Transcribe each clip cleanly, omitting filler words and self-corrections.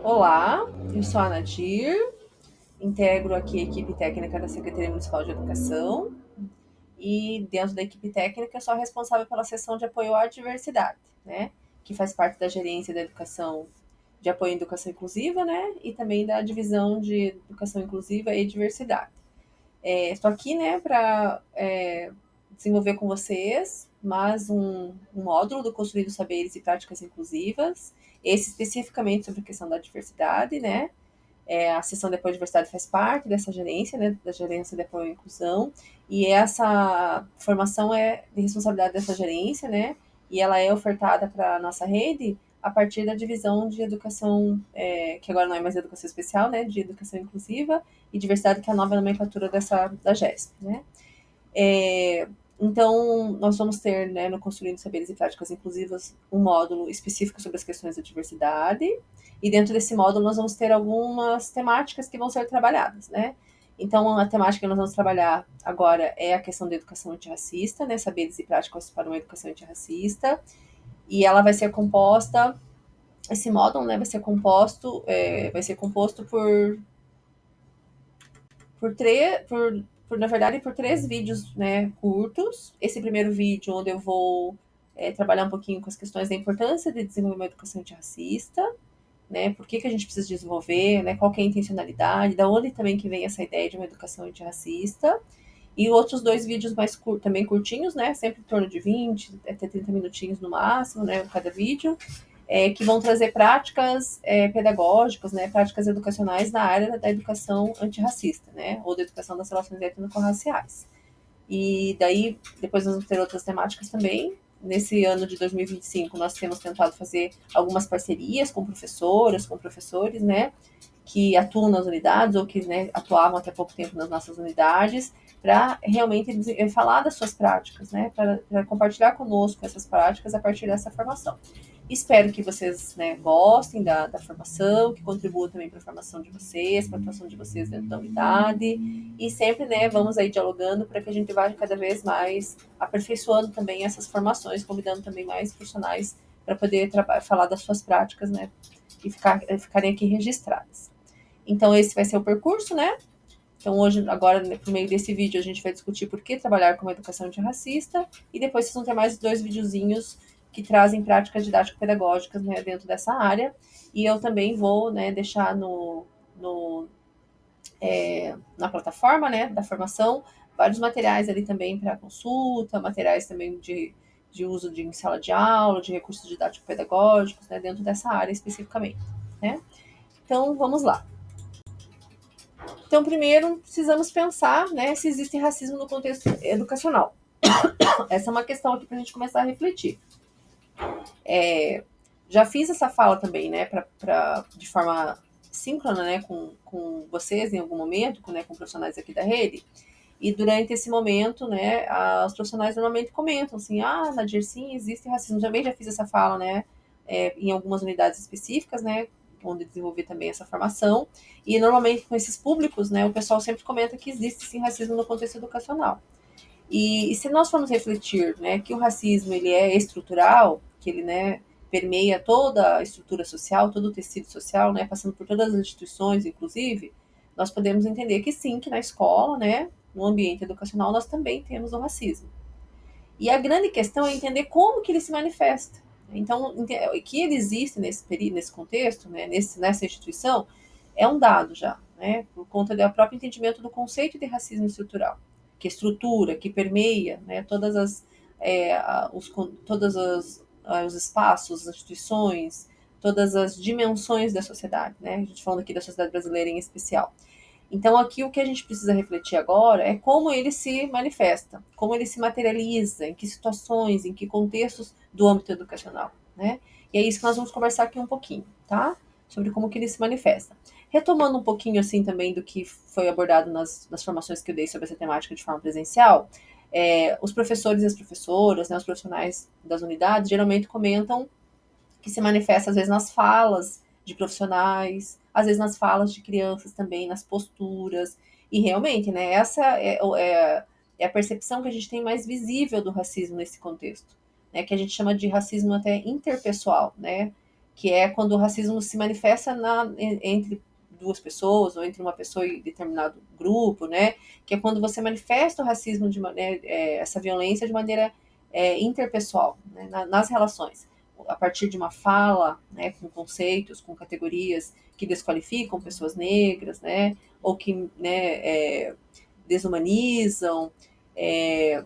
Olá, eu sou a Nadir, integro aqui a equipe técnica da Secretaria Municipal de Educação e dentro da equipe técnica eu sou a responsável pela seção de apoio à diversidade, né? Que faz parte da gerência da educação de apoio à educação inclusiva, né? E também da divisão de educação inclusiva e diversidade. Estou aqui, né, para desenvolver com vocês mais um módulo do Construindo Saberes e Práticas Inclusivas, esse especificamente sobre a questão da diversidade, né? A seção de apoio à diversidade faz parte dessa gerência, né, da gerência de apoio à inclusão, e essa formação é de responsabilidade dessa gerência, né, e ela é ofertada para a nossa rede a partir da divisão de educação, que agora não é mais educação especial, né, de educação inclusiva e diversidade, que é a nova nomenclatura da GESP, né. É, então, nós vamos ter, né, no Construindo Saberes e Práticas Inclusivas, um módulo específico sobre as questões da diversidade, e dentro desse módulo nós vamos ter algumas temáticas que vão ser trabalhadas, né? Então, a temática que nós vamos trabalhar agora é a questão da educação antirracista, né? Saberes e práticas para uma educação antirracista, e ela vai ser composta, esse módulo, né, vai ser composto na verdade, por três vídeos, né, curtos. Esse primeiro vídeo, onde eu vou trabalhar um pouquinho com as questões da importância de desenvolver uma educação antirracista, né, por que a gente precisa desenvolver, né, qual que é a intencionalidade, da onde também que vem essa ideia de uma educação antirracista. E outros dois vídeos também curtinhos, né, sempre em torno de 20 até 30 minutinhos no máximo, né, cada vídeo, que vão trazer práticas pedagógicas, né, práticas educacionais na área da educação antirracista, né, ou da educação das relações étnico-raciais. E daí, depois nós vamos ter outras temáticas também. Nesse ano de 2025, nós temos tentado fazer algumas parcerias com professoras, com professores, né, que atuam nas unidades ou que, né, atuavam até pouco tempo nas nossas unidades, para realmente falar das suas práticas, né, para compartilhar conosco essas práticas a partir dessa formação. Espero que vocês, né, gostem da formação, que contribuam também para a formação de vocês, para a atuação de vocês dentro da unidade. E sempre, né, vamos aí dialogando para que a gente vá cada vez mais aperfeiçoando também essas formações, convidando também mais profissionais para poder falar das suas práticas, né, e ficarem aqui registradas. Então, esse vai ser o percurso, né? Então, hoje, agora, por meio desse vídeo, a gente vai discutir por que trabalhar com uma educação antirracista, e depois vocês vão ter mais dois videozinhos que trazem práticas didático-pedagógicas, né, dentro dessa área. E eu também vou, né, deixar na plataforma, né, da formação, vários materiais ali também para consulta, materiais também de uso em sala de aula, de recursos didático-pedagógicos, né, dentro dessa área especificamente, né? Então, vamos lá. Então, primeiro, precisamos pensar, né, se existe racismo no contexto educacional. Essa é uma questão aqui para a gente começar a refletir. Já fiz essa fala também, né, de forma síncrona, né, com vocês em algum momento, com profissionais aqui da rede. E durante esse momento, né, os profissionais normalmente comentam assim, Nadir, sim, existe racismo. Também já fiz essa fala, né, em algumas unidades específicas, né, onde desenvolvi também essa formação. E normalmente com esses públicos, né, o pessoal sempre comenta que existe sim racismo no contexto educacional. E se nós formos refletir, né, que o racismo ele é estrutural, que ele, né, permeia toda a estrutura social, todo o tecido social, né, passando por todas as instituições, inclusive, nós podemos entender que sim, que na escola, né, no ambiente educacional, nós também temos o racismo. E a grande questão é entender como que ele se manifesta. Então, que ele existe nesse contexto, né, nessa instituição, é um dado já, né, por conta do próprio entendimento do conceito de racismo estrutural, que estrutura, que permeia, né, todos os espaços, as instituições, todas as dimensões da sociedade, né, a gente falando aqui da sociedade brasileira em especial. Então, aqui o que a gente precisa refletir agora é como ele se manifesta, como ele se materializa, em que situações, em que contextos do âmbito educacional, né? E é isso que nós vamos conversar aqui um pouquinho, tá? Sobre como que ele se manifesta. Retomando um pouquinho, assim, também do que foi abordado nas formações que eu dei sobre essa temática de forma presencial, os professores e as professoras, né, os profissionais das unidades, geralmente comentam que se manifesta às vezes nas falas de profissionais, às vezes nas falas de crianças também, nas posturas. E realmente, né, essa é a percepção que a gente tem mais visível do racismo nesse contexto, né, que a gente chama de racismo até interpessoal, né? que é quando o racismo se manifesta entre duas pessoas ou entre uma pessoa e determinado grupo, né? Que é quando você manifesta o racismo de maneira, essa violência de maneira interpessoal, né? Nas relações, a partir de uma fala, né? Com conceitos, com categorias que desqualificam pessoas negras, né? Ou que, desumanizam. É,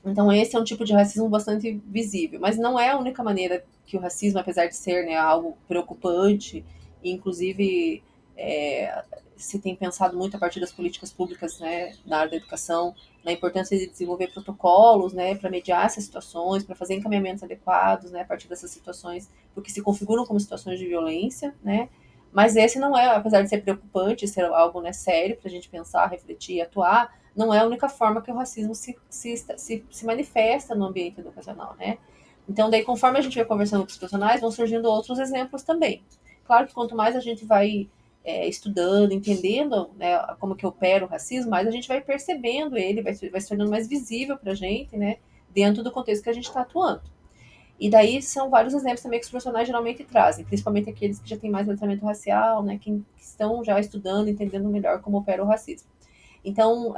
então, esse é um tipo de racismo bastante visível, mas não é a única maneira que o racismo, apesar de ser, né, algo preocupante, e inclusive é, se tem pensado muito a partir das políticas públicas, né, na área da educação, na importância de desenvolver protocolos, né, para mediar essas situações, para fazer encaminhamentos adequados, né, a partir dessas situações, porque se configuram como situações de violência, né, mas esse não é, apesar de ser preocupante, ser algo, né, sério para a gente pensar, refletir e atuar, não é a única forma que o racismo se manifesta no ambiente educacional, né? Então, daí, conforme a gente vai conversando com os profissionais, vão surgindo outros exemplos também. Claro que quanto mais a gente vai estudando, entendendo, né, como que opera o racismo, mais a gente vai percebendo ele, vai se tornando mais visível para a gente, né, dentro do contexto que a gente está atuando. E daí são vários exemplos também que os profissionais geralmente trazem, principalmente aqueles que já têm mais letramento racial, né, que estão já estudando, entendendo melhor como opera o racismo. Então,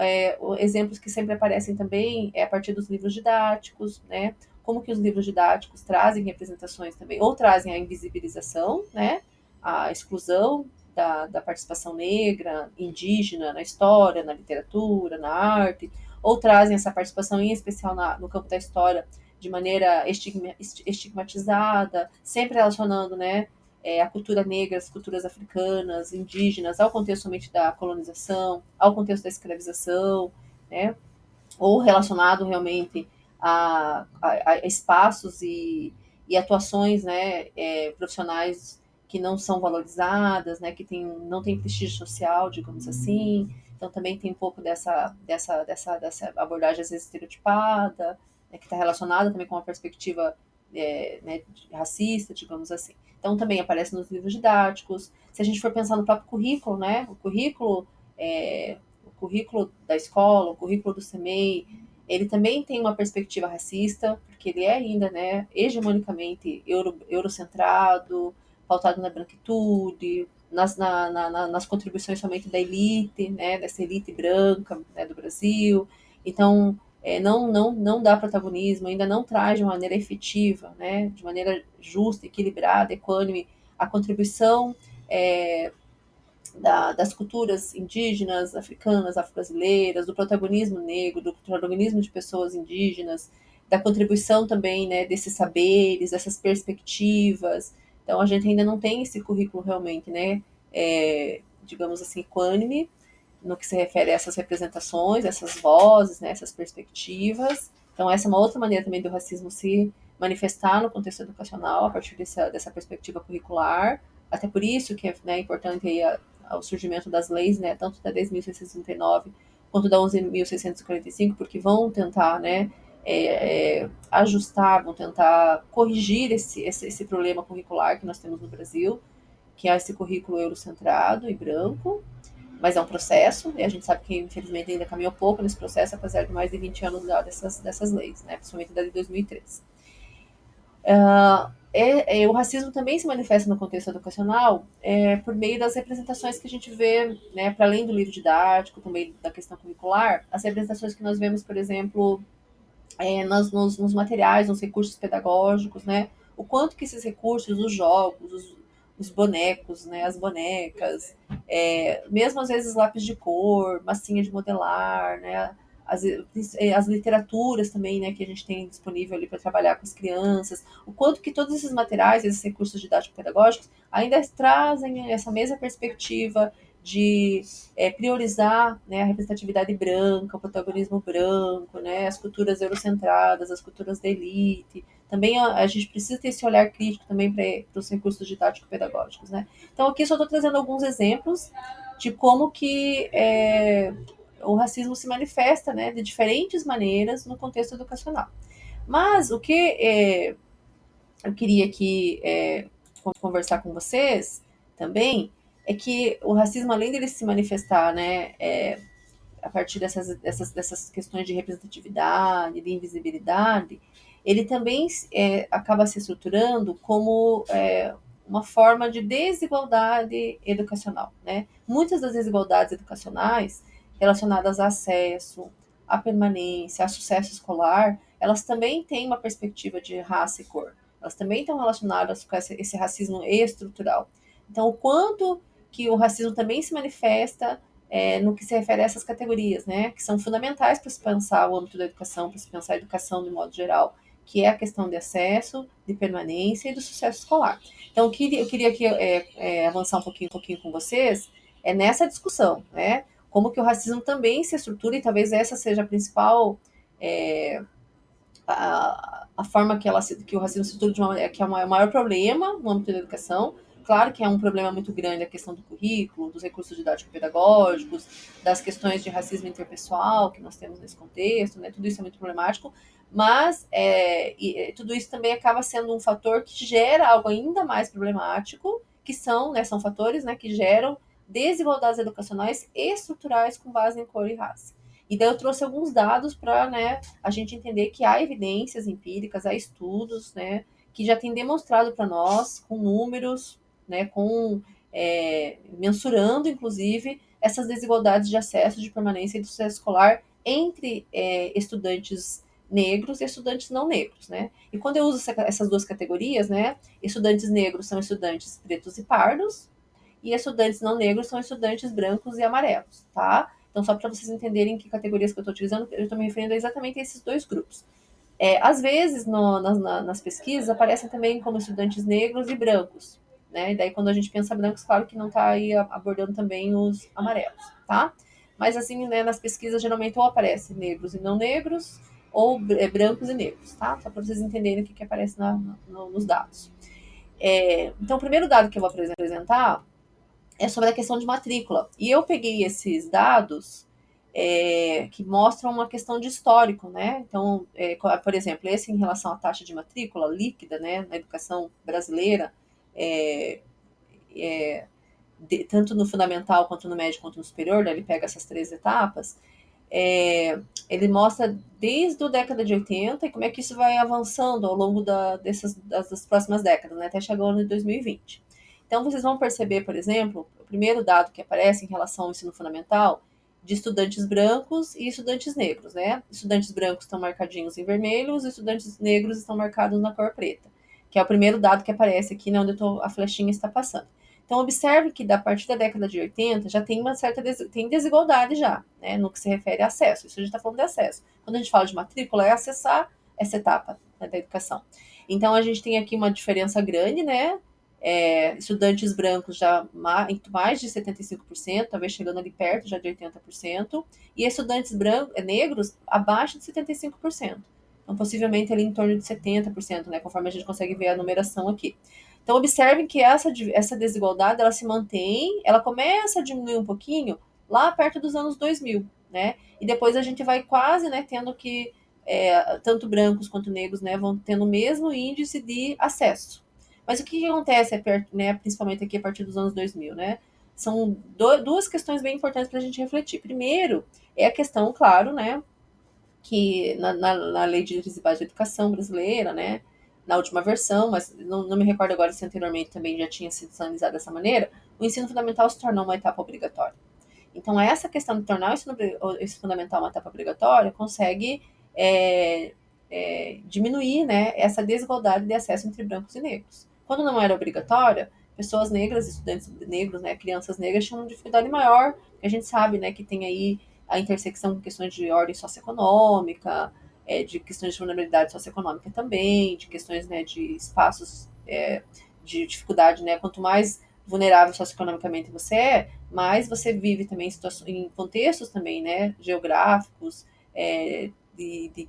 exemplos que sempre aparecem também é a partir dos livros didáticos, né? Como que os livros didáticos trazem representações também, ou trazem a invisibilização, né? A exclusão da participação negra, indígena na história, na literatura, na arte, ou trazem essa participação em especial no campo da história de maneira estigmatizada, sempre relacionando, né, a cultura negra, as culturas africanas, indígenas, ao contexto somente da colonização, ao contexto da escravização, né? Ou relacionado realmente a espaços e atuações, né, profissionais que não são valorizadas, né, que não tem prestígio social, digamos assim. Então também tem um pouco dessa abordagem às vezes estereotipada, né, que está relacionada também com uma perspectiva né, racista, digamos assim. Então também aparece nos livros didáticos. Se a gente for pensar no próprio currículo, né, o currículo da escola, o currículo do CMEI, ele também tem uma perspectiva racista, porque ele é ainda, né, hegemonicamente eurocentrado, pautado na branquitude, nas contribuições somente da elite, né, dessa elite branca, né, do Brasil. Então, não dá protagonismo, ainda não traz de maneira efetiva, né, de maneira justa, equilibrada, equânime, a contribuição é, das culturas indígenas, africanas, afro-brasileiras, do protagonismo negro, do protagonismo de pessoas indígenas, da contribuição também, né, desses saberes, dessas perspectivas. Então, a gente ainda não tem esse currículo realmente, né, digamos assim, equânime, no que se refere a essas representações, essas vozes, né, essas perspectivas. Então, essa é uma outra maneira também do racismo se manifestar no contexto educacional, a partir dessa perspectiva curricular. Até por isso que é, né, importante aí ao surgimento das leis, né, tanto da 10.639 quanto da 11.645, porque vão tentar, né, ajustar, vão tentar corrigir esse problema curricular que nós temos no Brasil, que é esse currículo eurocentrado e branco, mas é um processo, e a gente sabe que infelizmente ainda caminhou pouco nesse processo, apesar de mais de 20 anos dessas leis, né, principalmente da de 2013. O racismo também se manifesta no contexto educacional por meio das representações que a gente vê, né, para além do livro didático, também da questão curricular, as representações que nós vemos, por exemplo, nos materiais, nos recursos pedagógicos, né, o quanto que esses recursos, os jogos, os bonecos, né, as bonecas, mesmo às vezes lápis de cor, massinha de modelar, né, as literaturas também, né, que a gente tem disponível ali para trabalhar com as crianças, o quanto que todos esses materiais, esses recursos didático-pedagógicos, ainda trazem essa mesma perspectiva de priorizar, né, a representatividade branca, o protagonismo branco, né, as culturas eurocentradas, as culturas da elite. Também a gente precisa ter esse olhar crítico também para os recursos didático-pedagógicos, né? Então aqui só estou trazendo alguns exemplos de como que o racismo se manifesta, né, de diferentes maneiras no contexto educacional. Mas o que eu queria aqui conversar com vocês também é que o racismo, além dele se manifestar, né, a partir dessas questões de representatividade, de invisibilidade, ele também acaba se estruturando como uma forma de desigualdade educacional, né? Muitas das desigualdades educacionais relacionadas a acesso, à permanência, a sucesso escolar, elas também têm uma perspectiva de raça e cor. Elas também estão relacionadas com esse racismo estrutural. Então, o quanto que o racismo também se manifesta no que se refere a essas categorias, né, que são fundamentais para se pensar o âmbito da educação, para se pensar a educação de modo geral, que é a questão de acesso, de permanência e do sucesso escolar. Então, eu queria aqui avançar um pouquinho com vocês nessa discussão, né, como que o racismo também se estrutura, e talvez essa seja a principal a forma que o racismo se estuda de uma maneira que é o maior problema no âmbito da educação. Claro que é um problema muito grande a questão do currículo, dos recursos didático-pedagógicos, das questões de racismo interpessoal que nós temos nesse contexto, né? Tudo isso é muito problemático, mas tudo isso também acaba sendo um fator que gera algo ainda mais problemático, que são fatores, né, que geram desigualdades educacionais estruturais com base em cor e raça. E daí eu trouxe alguns dados para, né, a gente entender que há evidências empíricas, há estudos, né, que já têm demonstrado para nós, com números, né, mensurando, inclusive, essas desigualdades de acesso, de permanência e do sucesso escolar entre estudantes negros e estudantes não negros, né? E quando eu uso essas duas categorias, né, estudantes negros são estudantes pretos e pardos, e estudantes não negros são estudantes brancos e amarelos, tá? Então, só para vocês entenderem que categorias que eu estou utilizando, eu estou me referindo exatamente a esses dois grupos. Às vezes, nas pesquisas, aparecem também como estudantes negros e brancos, né? E daí, quando a gente pensa brancos, claro que não está aí abordando também os amarelos, tá? Mas, assim, né, nas pesquisas, geralmente ou aparece negros e não negros, ou brancos e negros, tá? Só para vocês entenderem o que aparece nos dados. Então, o primeiro dado que eu vou apresentar é sobre a questão de matrícula. E eu peguei esses dados que mostram uma questão de histórico, né? Então, por exemplo, esse em relação à taxa de matrícula líquida, né, na educação brasileira, tanto no fundamental quanto no médio quanto no superior, né, ele pega essas três etapas, ele mostra desde a década de 80 e como é que isso vai avançando ao longo das próximas décadas, né, até chegar ao ano de 2020. Então, vocês vão perceber, por exemplo, o primeiro dado que aparece em relação ao ensino fundamental de estudantes brancos e estudantes negros, né? Estudantes brancos estão marcadinhos em vermelho, os estudantes negros estão marcados na cor preta, que é o primeiro dado que aparece aqui, né, onde a flechinha está passando. Então, observe que, a partir da década de 80, já tem uma certa desigualdade já, né, no que se refere a acesso. Isso a gente está falando de acesso. Quando a gente fala de matrícula, é acessar essa etapa, né, da educação. Então, a gente tem aqui uma diferença grande, né? Estudantes brancos já mais de 75%, talvez chegando ali perto já de 80%, e estudantes negros abaixo de 75%. Então, possivelmente ali em torno de 70%, né, conforme a gente consegue ver a numeração aqui. Então, observem que essa desigualdade, ela se mantém, ela começa a diminuir um pouquinho lá perto dos anos 2000, né? E depois a gente vai quase, né, tendo que, tanto brancos quanto negros, né, vão tendo o mesmo índice de acesso. Mas o que acontece, né, principalmente aqui a partir dos anos 2000, né? São duas questões bem importantes para a gente refletir. Primeiro, é a questão, claro, né, que na Lei de Diretrizes e Bases de Educação brasileira, né, na última versão, mas não me recordo agora se anteriormente também já tinha sido sinalizado dessa maneira, o ensino fundamental se tornou uma etapa obrigatória. Então, essa questão de tornar o ensino fundamental uma etapa obrigatória consegue diminuir, né, essa desigualdade de acesso entre brancos e negros. Quando não era obrigatória, pessoas negras, estudantes negros, né, crianças negras tinham uma dificuldade maior, a gente sabe, né, que tem aí a intersecção com questões de ordem socioeconômica, de questões de vulnerabilidade socioeconômica também, de questões, né, de espaços de dificuldade, né, quanto mais vulnerável socioeconomicamente você mais você vive também em contextos também, né, geográficos,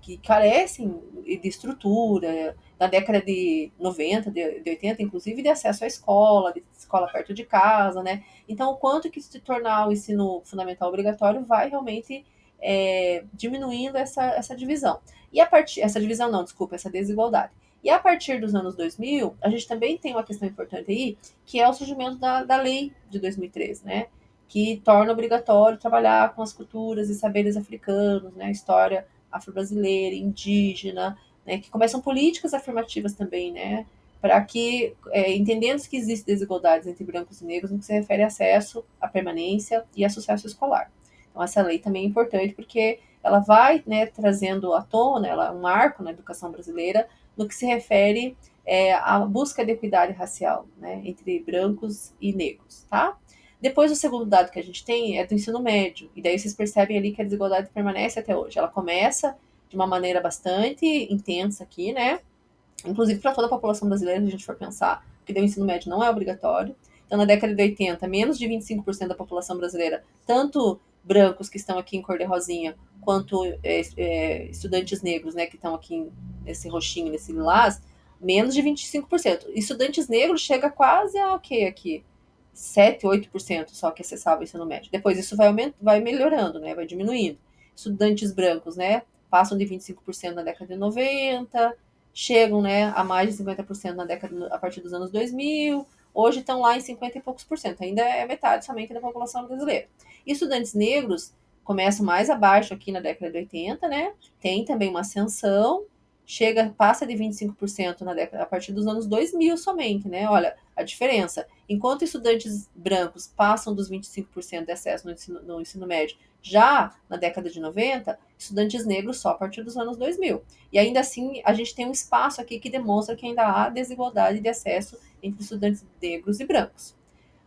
que carecem de estrutura, na década de 90, de 80, inclusive, de acesso à escola, de escola perto de casa, né? Então, o quanto que se tornar o ensino fundamental obrigatório vai realmente diminuindo essa divisão. E essa divisão não, desculpa, essa desigualdade. E a partir dos anos 2000, a gente também tem uma questão importante aí, que é o surgimento da lei de 2013, né? Que torna obrigatório trabalhar com as culturas e saberes africanos, né? História afro-brasileira, indígena, né? Que começam políticas afirmativas também, né? para que, entendendo que existem desigualdades entre brancos e negros no que se refere a acesso, à permanência e a sucesso escolar. Então, essa lei também é importante porque ela vai, né, trazendo à tona, ela é um marco na educação brasileira no que se refere à busca de equidade racial, né, entre brancos e negros, tá? Depois, o segundo dado que a gente tem é do ensino médio, e daí vocês percebem ali que a desigualdade permanece até hoje. Ela começa de uma maneira bastante intensa aqui, né? Inclusive para toda a população brasileira, se a gente for pensar, porque o ensino médio não é obrigatório. Então, na década de 80, menos de 25% da população brasileira, tanto brancos que estão aqui em cor de rosinha, quanto estudantes negros, né, que estão aqui nesse roxinho, nesse lilás, menos de 25%. Estudantes negros chega quase a o quê aqui? 7, 8% só que acessava o ensino médio. Depois isso vai melhorando, né, vai diminuindo. Estudantes brancos, né, passam de 25% na década de 90, chegam, né, a mais de 50% na década, a partir dos anos 2000, hoje estão lá em 50 e poucos por cento, ainda é metade somente da população brasileira. E estudantes negros começam mais abaixo aqui na década de 80, né, tem também uma ascensão, passa de 25% na década, a partir dos anos 2000 somente, né, olha a diferença. Enquanto estudantes brancos passam dos 25% de acesso no ensino médio já na década de 90, estudantes negros só a partir dos anos 2000. E ainda assim, a gente tem um espaço aqui que demonstra que ainda há desigualdade de acesso entre estudantes negros e brancos.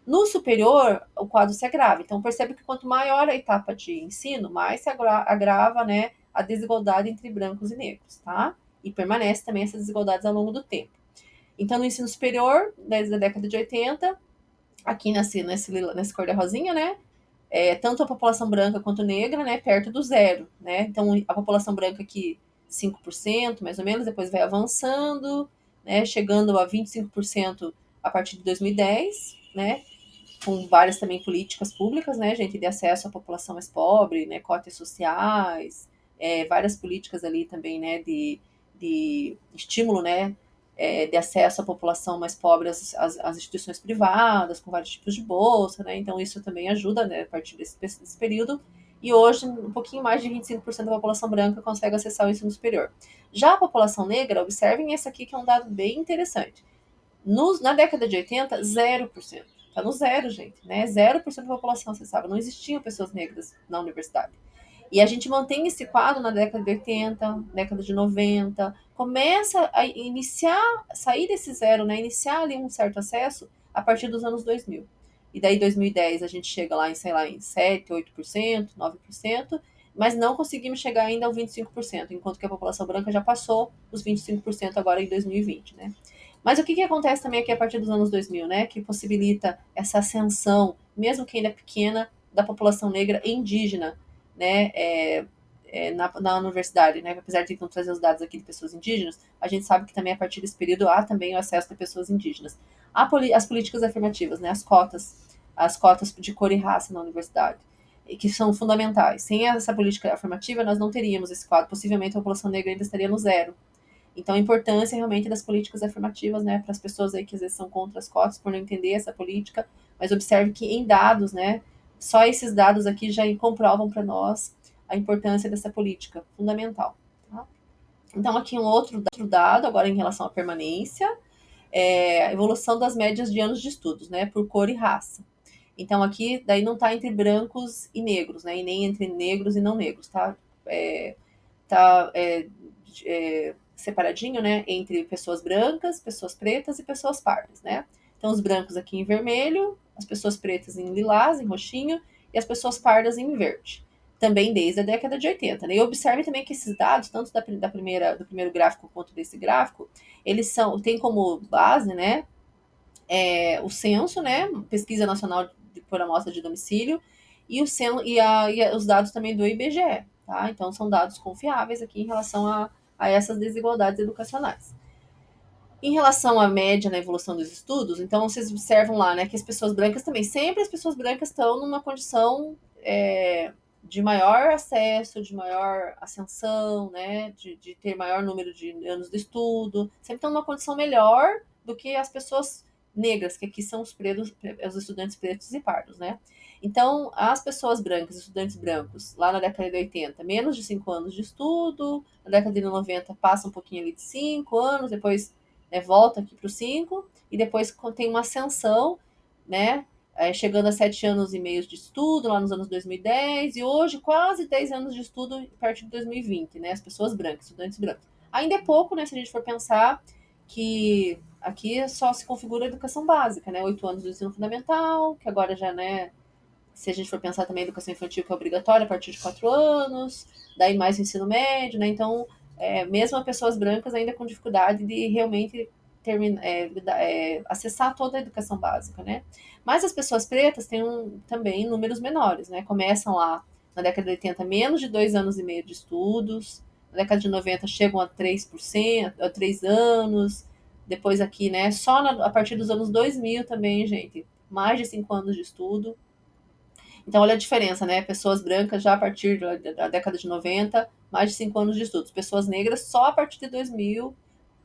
No superior, o quadro se agrava. Então, percebe que quanto maior a etapa de ensino, mais se agrava, né, a desigualdade entre brancos e negros, tá? E permanece também essas desigualdades ao longo do tempo. Então, no ensino superior, desde a década de 80, aqui nesse cor de rosinha, né, tanto a população branca quanto negra, né, perto do zero, né? Então, a população branca aqui, 5%, mais ou menos, depois vai avançando, né, chegando a 25% a partir de 2010, né, com várias também políticas públicas, né, gente, de acesso à população mais pobre, né, cotas sociais, várias políticas ali também, né, de estímulo, né, de acesso à população mais pobre às instituições privadas, com vários tipos de bolsa, né, então isso também ajuda, né, a partir desse período, e hoje um pouquinho mais de 25% da população branca consegue acessar o ensino superior. Já a população negra, observem esse aqui que é um dado bem interessante, na década de 80, 0%. Tá no zero, gente, né? 0% da população acessava. Não existiam pessoas negras na universidade. E a gente mantém esse quadro na década de 80, década de 90, começa a iniciar, sair desse zero, né? Iniciar ali um certo acesso a partir dos anos 2000. E daí, 2010, a gente chega lá em, sei lá, em 7, 8%, 9%, mas não conseguimos chegar ainda ao 25%, enquanto que a população branca já passou os 25% agora em 2020, né? Mas o que acontece também aqui a partir dos anos 2000, né? Que possibilita essa ascensão, mesmo que ainda pequena, da população negra e indígena, né? Na universidade, né? Apesar de não trazer os dados aqui de pessoas indígenas, a gente sabe que também a partir desse período há também o acesso de pessoas indígenas. As políticas afirmativas, né? As cotas de cor e raça na universidade, que são fundamentais. Sem essa política afirmativa, nós não teríamos esse quadro. Possivelmente a população negra ainda estaria no zero. Então, a importância realmente das políticas afirmativas, né, para as pessoas aí que às vezes são contra as cotas por não entender essa política, mas observe que em dados, né, só esses dados aqui já comprovam para nós a importância dessa política fundamental. Tá? Então, aqui um outro dado, agora em relação à permanência, a evolução das médias de anos de estudos, né, por cor e raça. Então, aqui, daí não está entre brancos e negros, né, e nem entre negros e não negros, tá? Tá separadinho, né, entre pessoas brancas, pessoas pretas e pessoas pardas, né? Então, os brancos aqui em vermelho, as pessoas pretas em lilás, em roxinho, e as pessoas pardas em verde. Também desde a década de 80, né? E observe também que esses dados, tanto do primeiro gráfico quanto desse gráfico, eles têm como base, né, o censo, né, pesquisa nacional por amostra de domicílio, e os dados também do IBGE, tá? Então, são dados confiáveis aqui em relação a essas desigualdades educacionais. Em relação à média na evolução dos estudos, então vocês observam lá, né, que as pessoas brancas também, sempre as pessoas brancas estão numa condição de maior acesso, de maior ascensão, né, de ter maior número de anos de estudo, sempre estão numa condição melhor do que as pessoas negras, que aqui são os estudantes pretos e pardos, né? Então, as pessoas brancas, estudantes brancos, lá na década de 80, menos de 5 anos de estudo, na década de 90 passa um pouquinho ali de 5 anos, depois né, volta aqui para os 5, e depois tem uma ascensão, né, chegando a 7 anos e meio de estudo, lá nos anos 2010, e hoje quase 10 anos de estudo perto de 2020, né, as pessoas brancas, estudantes brancos. Ainda é pouco, né, se a gente for pensar que aqui só se configura a educação básica, né, 8 anos do ensino fundamental, que agora já, né, se a gente for pensar também a educação infantil, que é obrigatória a partir de 4 anos, daí mais o ensino médio, né? Então, mesmo pessoas brancas ainda com dificuldade de realmente acessar toda a educação básica, né? Mas as pessoas pretas têm também números menores, né? Começam lá na década de 80, menos de 2 anos e meio de estudos, na década de 90 chegam a 3%, a 3 anos, depois aqui, né? Só a partir dos anos 2000 também, gente, mais de 5 anos de estudo. Então, olha a diferença, né? Pessoas brancas já a partir da década de 90, mais de 5 anos de estudos. Pessoas negras só a partir de 2000,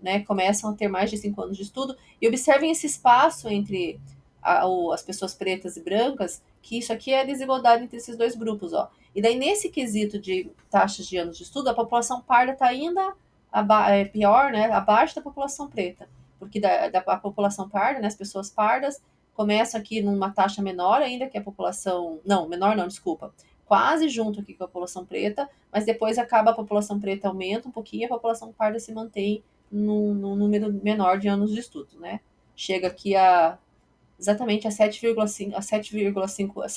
né, começam a ter mais de 5 anos de estudo. E observem esse espaço entre as pessoas pretas e brancas, que isso aqui é a desigualdade entre esses dois grupos, ó. E daí, nesse quesito de taxas de anos de estudo, a população parda está ainda pior, né, abaixo da população preta. Porque a população parda, né, as pessoas pardas, começa aqui numa taxa menor ainda que a população. Não, menor não, desculpa. Quase junto aqui com a população preta, mas depois acaba a população preta aumenta um pouquinho e a população parda se mantém num número menor de anos de estudo, né? Chega aqui a exatamente a 7,5 a 7,5 a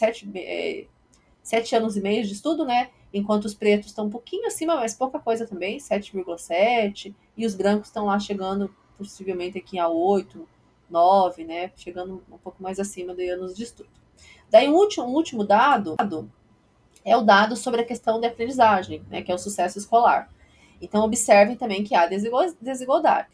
7 anos e meio de estudo, né? Enquanto os pretos estão um pouquinho acima, mas pouca coisa também, 7,7, e os brancos estão lá chegando possivelmente aqui a 8, 9, né? Chegando um pouco mais acima de anos de estudo. Daí um último dado é o dado sobre a questão da aprendizagem, né? Que é o sucesso escolar. Então observem também que há desigualdade.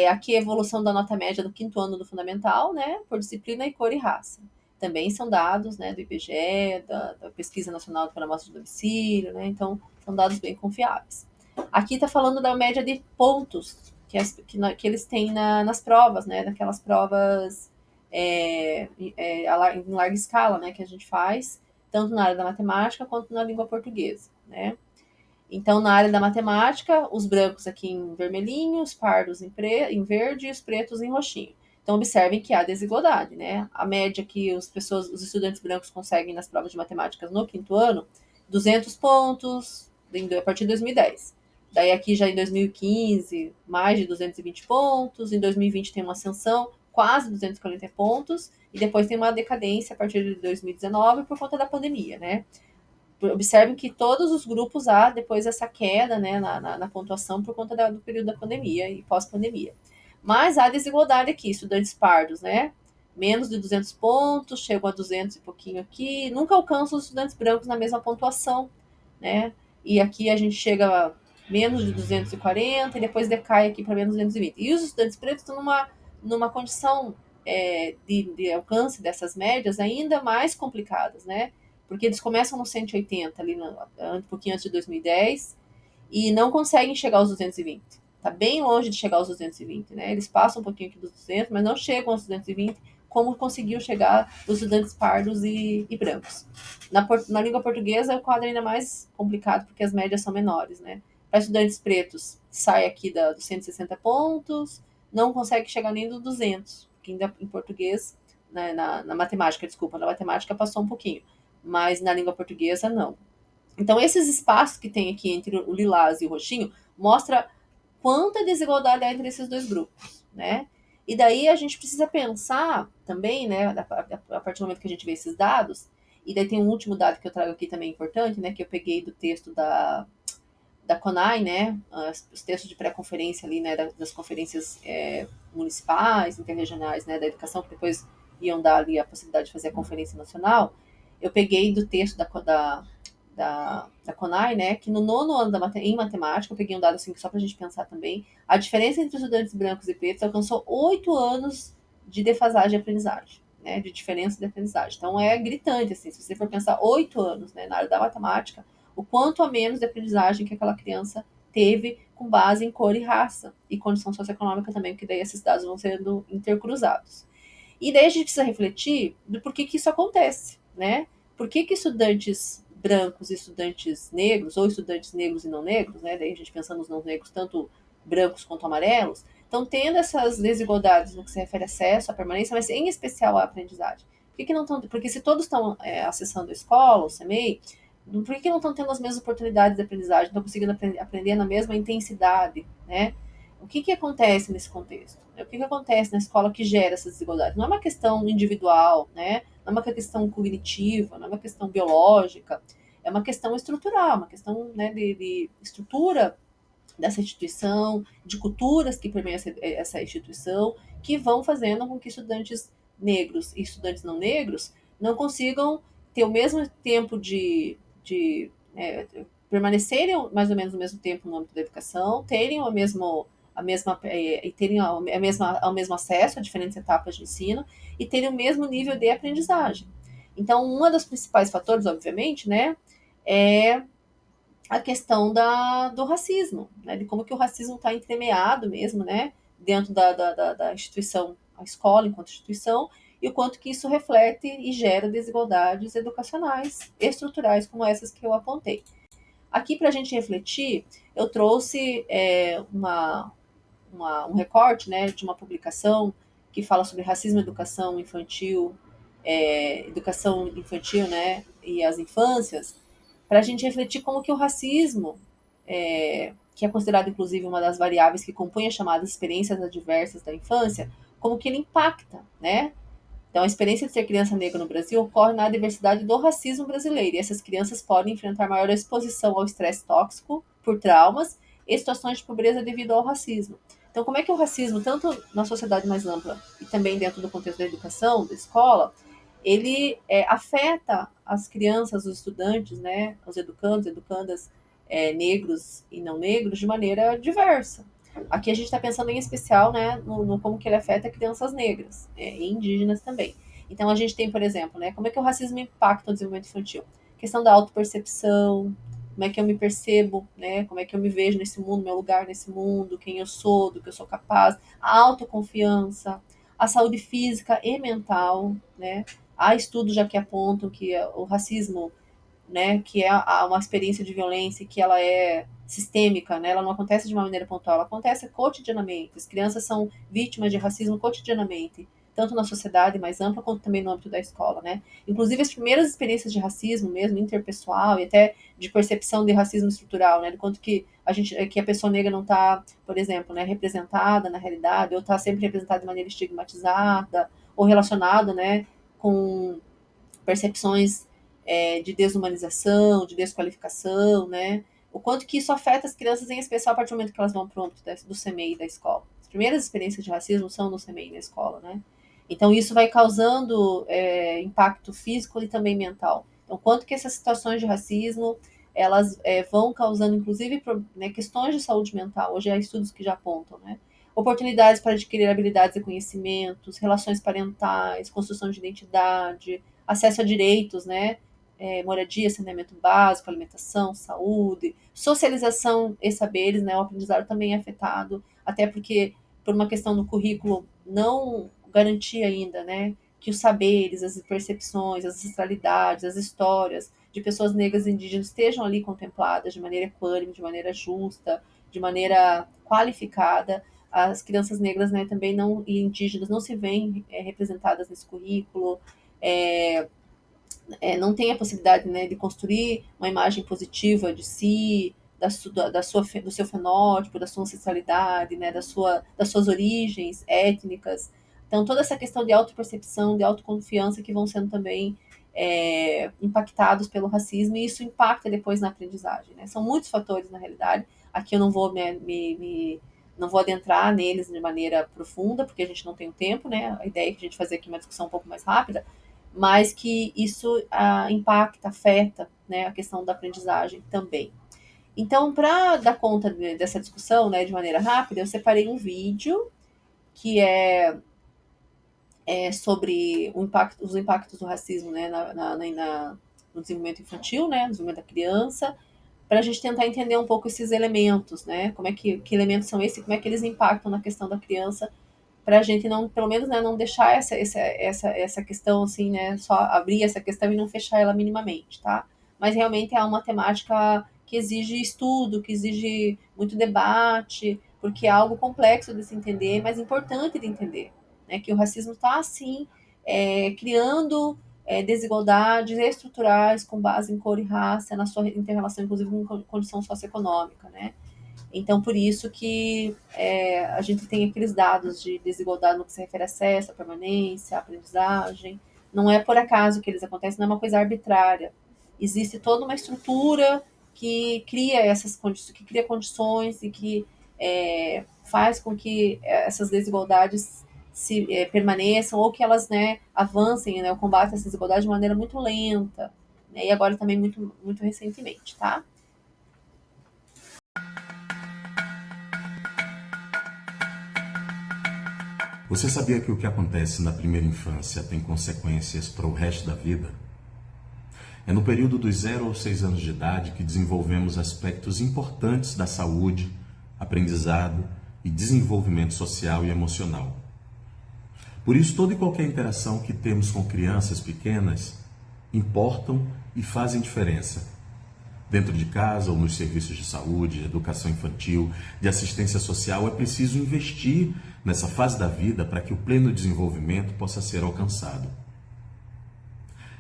Aqui a evolução da nota média do 5º ano do fundamental, né, por disciplina e cor e raça. Também são dados, né, do IBGE, da Pesquisa Nacional para Amostra de Domicílio, né, então são dados bem confiáveis. Aqui está falando da média de pontos que eles têm nas provas, né, naquelas provas em larga escala, né, que a gente faz, tanto na área da matemática quanto na língua portuguesa, né. Então, na área da matemática, os brancos aqui em vermelhinho, os pardos em verde e os pretos em roxinho. Então, observem que há desigualdade, né? A média que os estudantes brancos conseguem nas provas de matemática no 5º ano, 200 pontos a partir de 2010. Daí aqui já em 2015, mais de 220 pontos. Em 2020 tem uma ascensão, quase 240 pontos. E depois tem uma decadência a partir de 2019 por conta da pandemia, né? Observem que todos os grupos há depois essa queda, né, na pontuação por conta do período da pandemia e pós-pandemia. Mas há desigualdade aqui, estudantes pardos, né? Menos de 200 pontos, chegam a 200 e pouquinho aqui, nunca alcançam os estudantes brancos na mesma pontuação, né? E aqui a gente chega a menos de 240 e depois decai aqui para menos de 220. E os estudantes pretos estão numa condição de alcance dessas médias ainda mais complicadas, né? Porque eles começam no 180 ali, um pouquinho antes de 2010, e não conseguem chegar aos 220. Tá bem longe de chegar aos 220, né? Eles passam um pouquinho aqui dos 200, mas não chegam aos 220, como conseguiu chegar os estudantes pardos e brancos. Na língua portuguesa, o quadro é ainda mais complicado, porque as médias são menores, né? Para estudantes pretos, sai aqui dos 160 pontos, não consegue chegar nem dos 200, porque ainda em português, né, na matemática, desculpa, na matemática passou um pouquinho, mas na língua portuguesa não. Então, esses espaços que tem aqui entre o lilás e o roxinho mostra quanta desigualdade há entre esses dois grupos, né? E daí a gente precisa pensar também, né, a partir do momento que a gente vê esses dados, e daí tem um último dado que eu trago aqui também importante, né, que eu peguei do texto da CONAI, né, os textos de pré-conferência ali, né, das conferências municipais, interregionais, né, da educação, que depois iam dar ali a possibilidade de fazer a conferência nacional. Eu peguei do texto da CONAI, né, que no 9º ano em matemática, eu peguei um dado assim só para a gente pensar também, a diferença entre estudantes brancos e pretos alcançou 8 anos de defasagem de aprendizagem, né, de diferença de aprendizagem. Então é gritante, assim, se você for pensar 8 anos, né, na área da matemática, o quanto a menos de aprendizagem que aquela criança teve com base em cor e raça, e condição socioeconômica também, porque daí esses dados vão sendo intercruzados. E daí a gente precisa refletir do porquê que isso acontece, né? Por que estudantes brancos e estudantes negros, ou estudantes negros e não negros, né? Daí a gente pensando nos não negros, tanto brancos quanto amarelos, Então, tendo essas desigualdades no que se refere a acesso, à permanência, mas em especial à aprendizagem. Por que não estão? Porque se todos estão acessando a escola, o CMEI, por que não estão tendo as mesmas oportunidades de aprendizagem, estão conseguindo aprender na mesma intensidade, né? O que acontece nesse contexto? O que acontece na escola que gera essas desigualdades? Não é uma questão individual, né? Não é uma questão cognitiva, não é uma questão biológica, é uma questão estrutural, uma questão, né, de estrutura dessa instituição, de culturas que permeiam essa instituição, que vão fazendo com que estudantes negros e estudantes não negros não consigam ter o mesmo tempo de permanecerem mais ou menos o mesmo tempo no âmbito da educação, terem o mesmo acesso a diferentes etapas de ensino e terem o mesmo nível de aprendizagem. Então, um dos principais fatores, obviamente, né, é a questão do racismo, né, de como que o racismo está entremeado mesmo, né, dentro da instituição, a escola enquanto instituição, e o quanto que isso reflete e gera desigualdades educacionais estruturais como essas que eu apontei. Aqui, para a gente refletir, eu trouxe um recorte, né, de uma publicação que fala sobre racismo, educação infantil, né, e as infâncias, para a gente refletir como que o racismo, que é considerado inclusive uma das variáveis que compõem as chamadas experiências adversas da infância, como que ele impacta, né? Então, a experiência de ser criança negra no Brasil ocorre na diversidade do racismo brasileiro, e essas crianças podem enfrentar maior exposição ao estresse tóxico por traumas e situações de pobreza devido ao racismo. Então, como é que o racismo, tanto na sociedade mais ampla e também dentro do contexto da educação, da escola, ele afeta as crianças, os estudantes, né, os educandos, educandas negros e não negros de maneira diversa. Aqui a gente está pensando em especial, né, no como que ele afeta crianças negras e indígenas também. Então a gente tem, por exemplo, né, como é que o racismo impacta o desenvolvimento infantil? Questão da autopercepção, como é que eu me percebo, né, como é que eu me vejo nesse mundo, meu lugar nesse mundo, quem eu sou, do que eu sou capaz, a autoconfiança, a saúde física e mental, né? Há estudos já que apontam que o racismo, né, que é uma experiência de violência que ela é sistêmica, né, ela não acontece de uma maneira pontual, ela acontece cotidianamente. As crianças são vítimas de racismo cotidianamente, tanto na sociedade mais ampla quanto também no âmbito da escola, né? Inclusive as primeiras experiências de racismo mesmo interpessoal e até de percepção de racismo estrutural, né, do quanto que a pessoa negra não está, por exemplo, né, representada na realidade ou está sempre representada de maneira estigmatizada ou relacionada, né, com percepções de desumanização, de desqualificação, né? O quanto que isso afeta as crianças, em especial a partir do momento que elas vão para o âmbito do CMEI e da escola. As primeiras experiências de racismo são no CMEI e na escola, né? Então, isso vai causando impacto físico e também mental. Então, quanto que essas situações de racismo, elas vão causando, inclusive, né, questões de saúde mental. Hoje há estudos que já apontam, né? Oportunidades para adquirir habilidades e conhecimentos, relações parentais, construção de identidade, acesso a direitos, né? Moradia, saneamento básico, alimentação, saúde, socialização e saberes, né? O aprendizado também é afetado, até porque por uma questão do currículo não garantir ainda, né? Que os saberes, as percepções, as ancestralidades, as histórias de pessoas negras e indígenas estejam ali contempladas de maneira equânime, de maneira justa, de maneira qualificada. As crianças negras, né, também não e indígenas não se veem representadas nesse currículo, é, não tem a possibilidade, né, de construir uma imagem positiva de si, do seu fenótipo, da sua ancestralidade, né, das suas origens étnicas. Então, toda essa questão de autopercepção, de autoconfiança que vão sendo também impactados pelo racismo, e isso impacta depois na aprendizagem. Né? São muitos fatores, na realidade. Aqui eu não vou não vou adentrar neles de maneira profunda, porque a gente não tem o tempo, né? A ideia é que a gente fazer aqui uma discussão um pouco mais rápida, mas que isso impacta, afeta, né, a questão da aprendizagem também. Então, para dar conta dessa discussão, né, de maneira rápida, eu separei um vídeo que é sobre os impactos do racismo, né, no desenvolvimento infantil, né, no desenvolvimento da criança, para a gente tentar entender um pouco esses elementos, né, como é que elementos são esses, como é que eles impactam na questão da criança, para a gente não, pelo menos, né, não deixar essa questão assim, né, só abrir essa questão e não fechar ela minimamente, tá? Mas realmente é uma temática que exige estudo, que exige muito debate, porque é algo complexo de se entender, mas importante de entender, né? Que o racismo está, sim, criando desigualdades estruturais com base em cor e raça, na sua interrelação, inclusive, com condição socioeconômica, né? Então, por isso que a gente tem aqueles dados de desigualdade no que se refere a acesso, a permanência, a aprendizagem. Não é por acaso que eles acontecem, não é uma coisa arbitrária. Existe toda uma estrutura que cria essas condições, que cria condições e que faz com que essas desigualdades permaneçam ou que elas, né, avancem, né, o combate a essas desigualdades de maneira muito lenta, né, e agora também muito, muito recentemente, tá? Você sabia que o que acontece na primeira infância tem consequências para o resto da vida? É no período dos 0 aos 6 anos de idade que desenvolvemos aspectos importantes da saúde, aprendizado e desenvolvimento social e emocional. Por isso, toda e qualquer interação que temos com crianças pequenas importam e fazem diferença. Dentro de casa ou nos serviços de saúde, de educação infantil, de assistência social, é preciso investir nessa fase da vida para que o pleno desenvolvimento possa ser alcançado.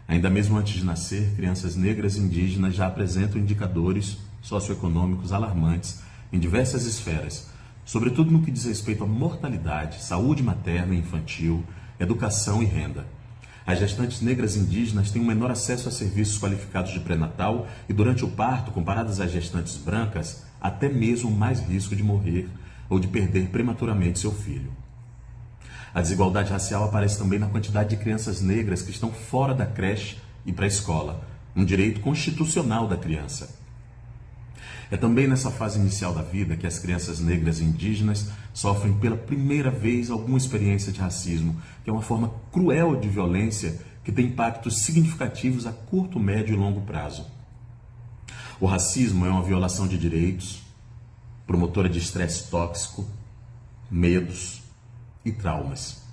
Ainda mesmo antes de nascer, crianças negras e indígenas já apresentam indicadores socioeconômicos alarmantes em diversas esferas, sobretudo no que diz respeito à mortalidade, saúde materna e infantil, educação e renda. As gestantes negras indígenas têm um menor acesso a serviços qualificados de pré-natal e, durante o parto, comparadas às gestantes brancas, até mesmo mais risco de morrer ou de perder prematuramente seu filho. A desigualdade racial aparece também na quantidade de crianças negras que estão fora da creche e pré-escola, um direito constitucional da criança. É também nessa fase inicial da vida que as crianças negras e indígenas sofrem pela primeira vez alguma experiência de racismo, que é uma forma cruel de violência que tem impactos significativos a curto, médio e longo prazo. O racismo é uma violação de direitos, promotora de estresse tóxico, medos e traumas.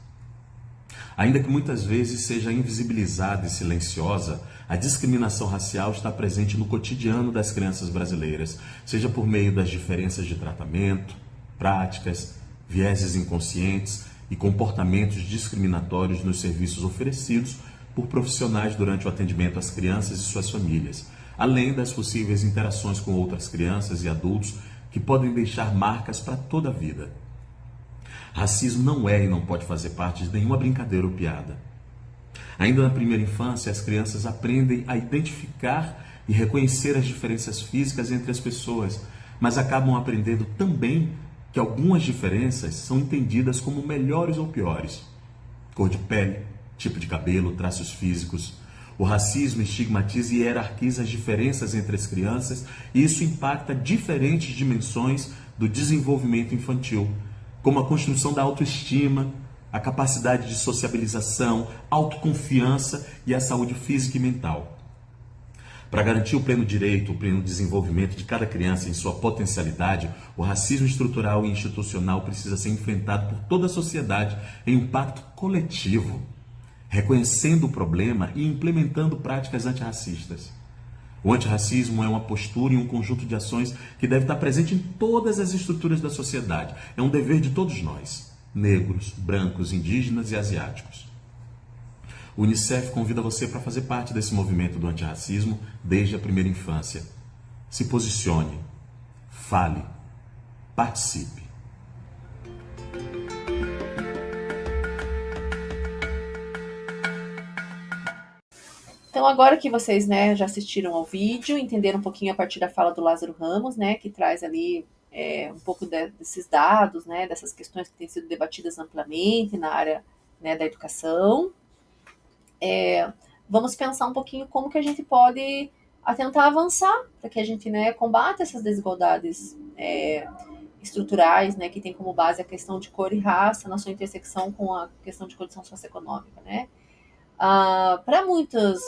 Ainda que muitas vezes seja invisibilizada e silenciosa, a discriminação racial está presente no cotidiano das crianças brasileiras, seja por meio das diferenças de tratamento, práticas, vieses inconscientes e comportamentos discriminatórios nos serviços oferecidos por profissionais durante o atendimento às crianças e suas famílias, além das possíveis interações com outras crianças e adultos que podem deixar marcas para toda a vida. Racismo não é e não pode fazer parte de nenhuma brincadeira ou piada. Ainda na primeira infância, as crianças aprendem a identificar e reconhecer as diferenças físicas entre as pessoas, mas acabam aprendendo também que algumas diferenças são entendidas como melhores ou piores. Cor de pele, tipo de cabelo, traços físicos. O racismo estigmatiza e hierarquiza as diferenças entre as crianças e isso impacta diferentes dimensões do desenvolvimento infantil, como a construção da autoestima, a capacidade de sociabilização, autoconfiança e a saúde física e mental. Para garantir o pleno direito, o pleno desenvolvimento de cada criança em sua potencialidade, o racismo estrutural e institucional precisa ser enfrentado por toda a sociedade em um pacto coletivo, reconhecendo o problema e implementando práticas antirracistas. O antirracismo é uma postura e um conjunto de ações que deve estar presente em todas as estruturas da sociedade. É um dever de todos nós, negros, brancos, indígenas e asiáticos. O Unicef convida você para fazer parte desse movimento do antirracismo desde a primeira infância. Se posicione, fale, participe. Então, agora que vocês, né, já assistiram ao vídeo, entenderam um pouquinho a partir da fala do Lázaro Ramos, né, que traz ali um pouco desses dados, né, dessas questões que têm sido debatidas amplamente na área, né, da educação, vamos pensar um pouquinho como que a gente pode tentar avançar para que a gente, né, combata essas desigualdades estruturais, né, que tem como base a questão de cor e raça na sua intersecção com a questão de condição socioeconômica, né? Para muitos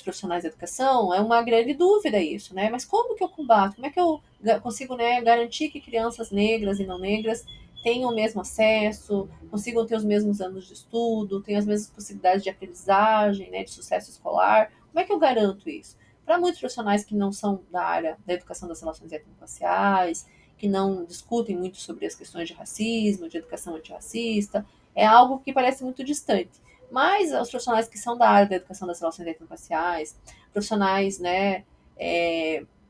profissionais da educação, é uma grande dúvida isso, né? Mas como que eu combato? Como é que eu consigo, né, garantir que crianças negras e não negras tenham o mesmo acesso, consigam ter os mesmos anos de estudo, tenham as mesmas possibilidades de aprendizagem, né, de sucesso escolar? Como é que eu garanto isso? Para muitos profissionais que não são da área da educação das relações étnico-raciais, que não discutem muito sobre as questões de racismo, de educação antirracista, é algo que parece muito distante. Mas os profissionais que são da área da educação das relações étnico-raciais, profissionais, né,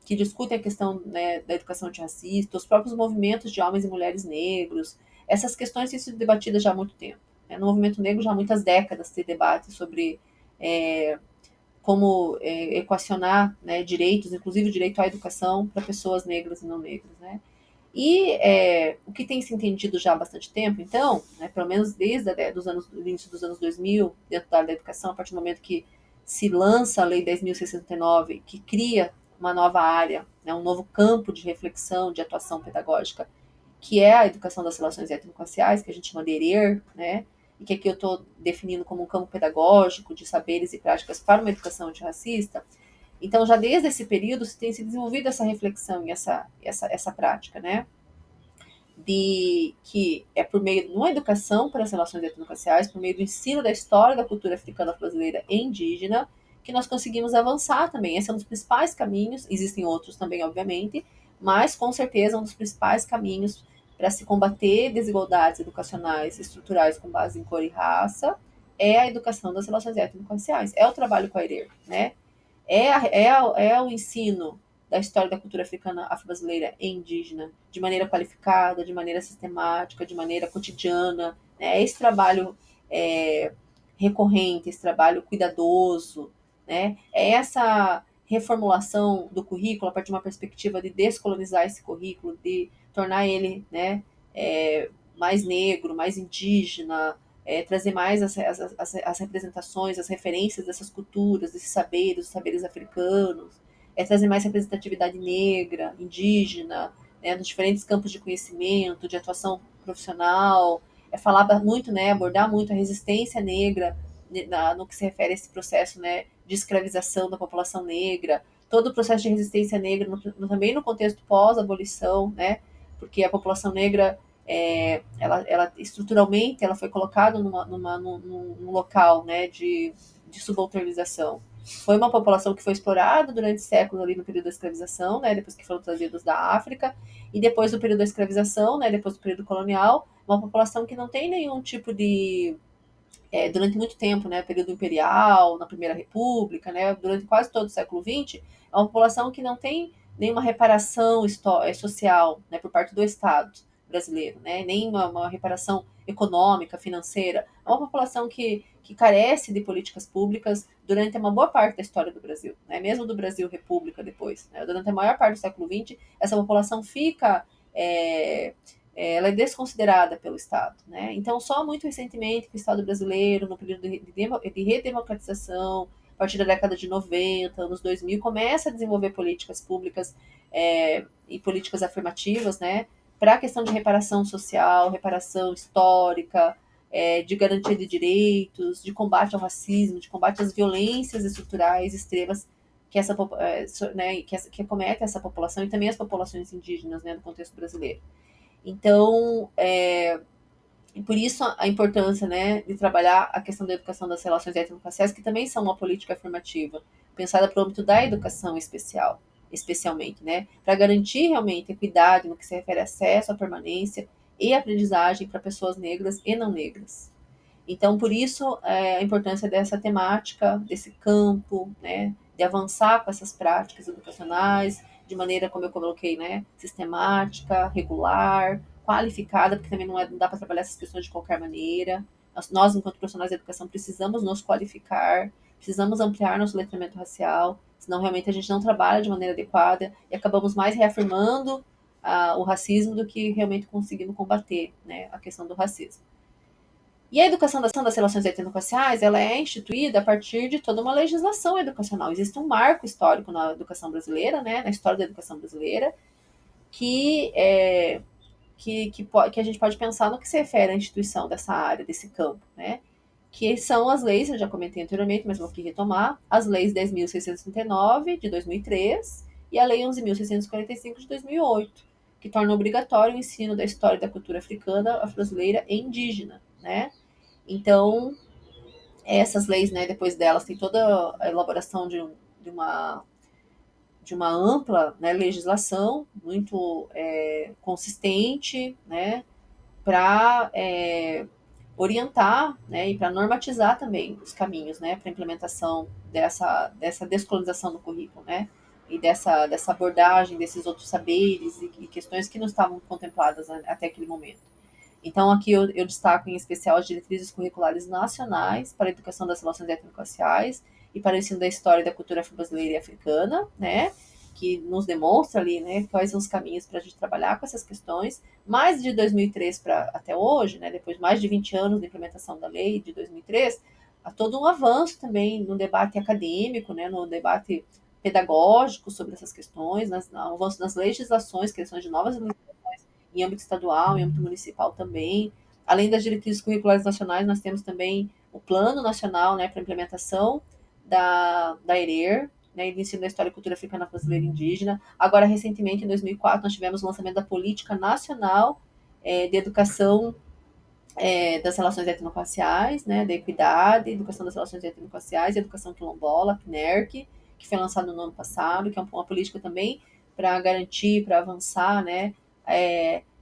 que discutem a questão, né, da educação antirracista, os próprios movimentos de homens e mulheres negros, essas questões têm sido debatidas já há muito tempo. Né? No movimento negro já há muitas décadas se debate sobre como equacionar, né, direitos, inclusive o direito à educação para pessoas negras e não negras, né? E o que tem se entendido já há bastante tempo, então, né, pelo menos desde do início dos anos 2000, dentro da área da educação, a partir do momento que se lança a Lei 10.069, que cria uma nova área, né, um novo campo de reflexão, de atuação pedagógica, que é a educação das relações étnico-raciais, que a gente chama de ERER, né, e que aqui eu estou definindo como um campo pedagógico de saberes e práticas para uma educação antirracista. Então, já desde esse período, se tem se desenvolvido essa reflexão e essa prática, né? De que é por meio de uma educação para as relações étnico-raciais, por meio do ensino da história da cultura africana brasileira e indígena, que nós conseguimos avançar também. Esse é um dos principais caminhos, existem outros também, obviamente, mas com certeza um dos principais caminhos para se combater desigualdades educacionais estruturais com base em cor e raça é a educação das relações étnico-raciais, é o trabalho com a ERER, né? É o ensino da história da cultura africana, afro-brasileira e indígena de maneira qualificada, de maneira sistemática, de maneira cotidiana. Né? Esse trabalho recorrente, esse trabalho cuidadoso, né? É essa reformulação do currículo a partir de uma perspectiva de descolonizar esse currículo, de tornar ele, né, mais negro, mais indígena, trazer mais as representações, as referências dessas culturas, desses saberes, os saberes africanos, trazer mais representatividade negra, indígena, né, nos diferentes campos de conhecimento, de atuação profissional, falar muito, né, abordar muito a resistência negra no que se refere a esse processo, né, de escravização da população negra, todo o processo de resistência negra, também no contexto pós-abolição, né, porque a população negra ela estruturalmente ela foi colocada num local, né, de subalternização. Foi uma população que foi explorada durante séculos ali no período da escravização, né, depois que foram trazidos da África, e depois do período da escravização, né, depois do período colonial, uma população que não tem nenhum tipo de durante muito tempo, né, período imperial, na Primeira República, né, durante quase todo o século XX, é uma população que não tem nenhuma reparação social, né, por parte do Estado brasileiro, né, nem uma reparação econômica, financeira. É uma população que carece de políticas públicas durante uma boa parte da história do Brasil, né, mesmo do Brasil República depois. Né, durante a maior parte do século XX, essa população fica ela é desconsiderada pelo Estado. Né? Então, só muito recentemente que o Estado brasileiro, no período de redemocratização, a partir da década de 90, anos 2000, começa a desenvolver políticas públicas e políticas afirmativas, né, para a questão de reparação social, reparação histórica, de garantia de direitos, de combate ao racismo, de combate às violências estruturais extremas que acomete essa população e também as populações indígenas, né, no contexto brasileiro. Então, por isso a importância, né, de trabalhar a questão da educação das relações étnico-raciais, que também são uma política afirmativa, pensada para o âmbito da educação especialmente, né, para garantir realmente equidade no que se refere a acesso, à permanência e aprendizagem para pessoas negras e não negras. Então, por isso, a importância dessa temática, desse campo, né, de avançar com essas práticas educacionais de maneira, como eu coloquei, né, sistemática, regular, qualificada, porque também não dá para trabalhar essas questões de qualquer maneira. Nós, enquanto profissionais de educação, precisamos nos qualificar, precisamos ampliar nosso letramento racial, senão realmente a gente não trabalha de maneira adequada e acabamos mais reafirmando o racismo do que realmente conseguindo combater, né, a questão do racismo. E a educação das relações étnico-raciais, ela é instituída a partir de toda uma legislação educacional. Existe um marco histórico na educação brasileira, né, na história da educação brasileira, que a gente pode pensar no que se refere à instituição dessa área, desse campo, né, que são as leis, eu já comentei anteriormente, mas vou aqui retomar, as leis 10.639, de 2003, e a lei 11.645, de 2008, que tornam obrigatório o ensino da história e da cultura africana, afro-brasileira e indígena, né. Então, essas leis, né, depois delas, tem toda a elaboração de de uma ampla, né, legislação muito consistente, né, para orientar, né, e para normatizar também os caminhos, né, para a implementação dessa descolonização do currículo, né, e dessa abordagem desses outros saberes e questões que não estavam contempladas, né, até aquele momento. Então, aqui eu destaco em especial as diretrizes curriculares nacionais para a educação das relações étnico-raciais e para o ensino da história e da cultura afro-brasileira e africana, né, que nos demonstra ali, né, quais são os caminhos para a gente trabalhar com essas questões. Mais de 2003 para até hoje, né, depois de mais de 20 anos da implementação da lei de 2003, há todo um avanço também no debate acadêmico, né, no debate pedagógico sobre essas questões, no avanço nas legislações, criação de novas legislações em âmbito estadual, em âmbito municipal também. Além das diretrizes curriculares nacionais, nós temos também o Plano Nacional, né, para implementação da ERER, né, do ensino da história e cultura africana brasileira e indígena. Agora, recentemente, em 2004, nós tivemos o lançamento da Política Nacional de Educação das Relações Étnico-Raciais, né, da Equidade, Educação das Relações Étnico-Raciais e Educação Quilombola, PNERC, que foi lançado no ano passado, que é uma política também para garantir, para avançar, né,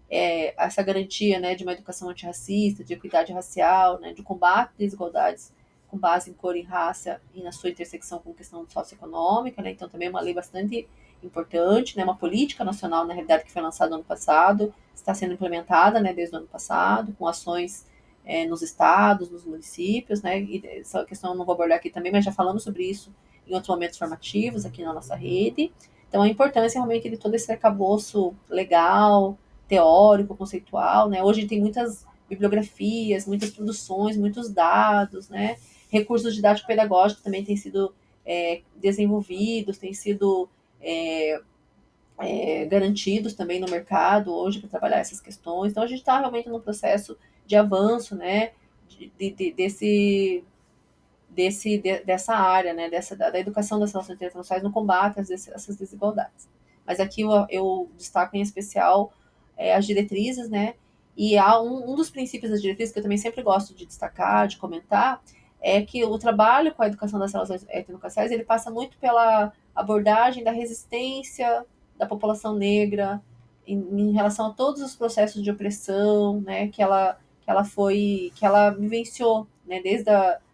essa garantia, né, de uma educação antirracista, de equidade racial, né, de combate às desigualdades com base em cor e raça e na sua intersecção com questão socioeconômica, né, então também é uma lei bastante importante, né, uma política nacional, na realidade, que foi lançada no ano passado, está sendo implementada, né, desde o ano passado, com ações nos estados, nos municípios, né, e essa questão eu não vou abordar aqui também, mas já falamos sobre isso em outros momentos formativos aqui na nossa rede. Então, a importância realmente de todo esse arcabouço legal, teórico, conceitual, né? Hoje tem muitas bibliografias, muitas produções, muitos dados, né? Recursos didático-pedagógicos também têm sido desenvolvidos, têm sido garantidos também no mercado hoje para trabalhar essas questões. Então, a gente está realmente num processo de avanço, né? Dessa área, né, da educação das relações internacionais no combate a essas desigualdades. Mas aqui eu destaco em especial as diretrizes, né, e há um dos princípios das diretrizes que eu também sempre gosto de destacar, de comentar, é que o trabalho com a educação das relações étnico-raciais, ele passa muito pela abordagem da resistência da população negra em relação a todos os processos de opressão, né, que ela vivenciou, né, desde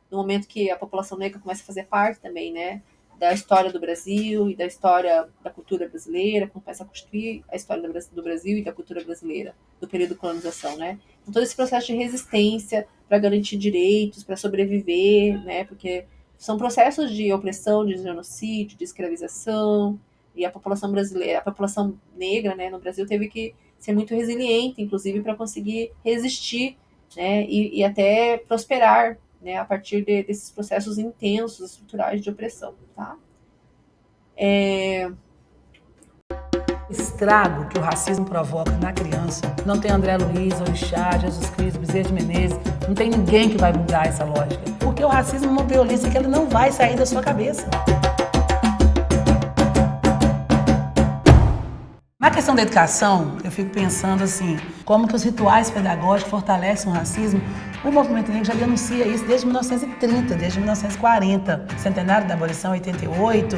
no momento que a população negra começa a fazer parte também, né, da história do Brasil e da história da cultura brasileira, começa a constituir a história do Brasil e da cultura brasileira, do período de colonização, né. Então, todo esse processo de resistência para garantir direitos, para sobreviver, né, porque são processos de opressão, de genocídio, de escravização, e a população brasileira, a população negra, né, no Brasil teve que ser muito resiliente, inclusive, para conseguir resistir, né, e até prosperar, né, a partir desses processos intensos, estruturais de opressão, tá? O estrago que o racismo provoca na criança, não tem André Luiz, Orixá, Jesus Cristo, Bezerra de Menezes, não tem ninguém que vai mudar essa lógica, porque o racismo é uma violência que ele não vai sair da sua cabeça. Na questão da educação, eu fico pensando assim, como que os rituais pedagógicos fortalecem o racismo. O movimento negro já denuncia isso desde 1930, desde 1940, centenário da abolição, 88.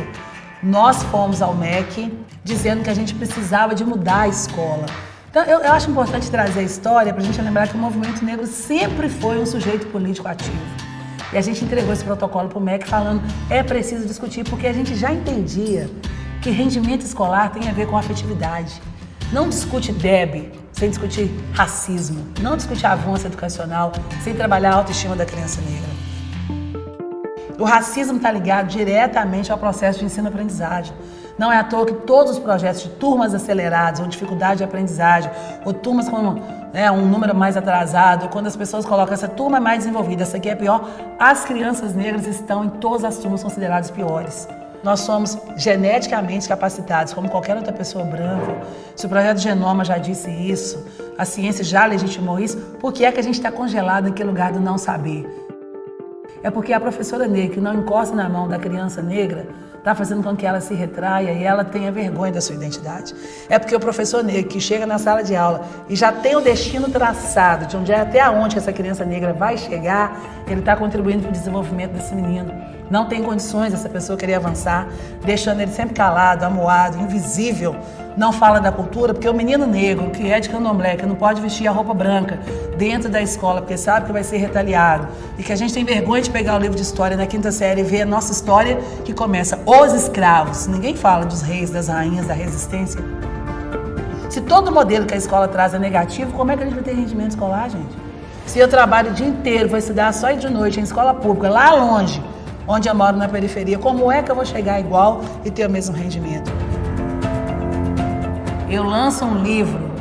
Nós fomos ao MEC dizendo que a gente precisava de mudar a escola. Então, eu acho importante trazer a história para a gente lembrar que o movimento negro sempre foi um sujeito político ativo. E a gente entregou esse protocolo para o MEC falando é preciso discutir, porque a gente já entendia que rendimento escolar tem a ver com afetividade. Não discute DEB sem discutir racismo. Não discute avanço educacional sem trabalhar a autoestima da criança negra. O racismo está ligado diretamente ao processo de ensino-aprendizagem. Não é à toa que todos os projetos de turmas aceleradas, ou dificuldade de aprendizagem, ou turmas com um número mais atrasado, quando as pessoas colocam essa turma mais desenvolvida, essa aqui é pior, as crianças negras estão em todas as turmas consideradas piores. Nós somos geneticamente capacitados, como qualquer outra pessoa branca. Se o projeto Genoma já disse isso, a ciência já legitimou isso, por que é que a gente está congelado naquele lugar do não saber? É porque a professora negra que não encosta na mão da criança negra está fazendo com que ela se retraia e ela tenha vergonha da sua identidade. É porque o professor negro que chega na sala de aula e já tem o destino traçado de onde é até onde essa criança negra vai chegar, ele está contribuindo para o desenvolvimento desse menino. Não tem condições essa pessoa querer avançar, deixando ele sempre calado, amuado, invisível. Não fala da cultura, porque o menino negro, que é de candomblé, que não pode vestir a roupa branca dentro da escola, porque sabe que vai ser retaliado, e que a gente tem vergonha de pegar o livro de história na quinta série e ver a nossa história, que começa os escravos. Ninguém fala dos reis, das rainhas, da resistência. Se todo modelo que a escola traz é negativo, como é que a gente vai ter rendimento escolar, gente? Se eu trabalho o dia inteiro, vou estudar só de noite em escola pública, lá longe, onde eu moro na periferia, como é que eu vou chegar igual e ter o mesmo rendimento? Eu lanço um livro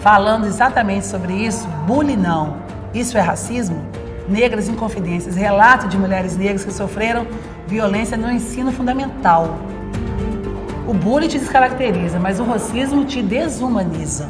falando exatamente sobre isso, Bullying Não, Isso é Racismo? Negras em Confidências, relato de mulheres negras que sofreram violência no ensino fundamental. O bullying te descaracteriza, mas o racismo te desumaniza.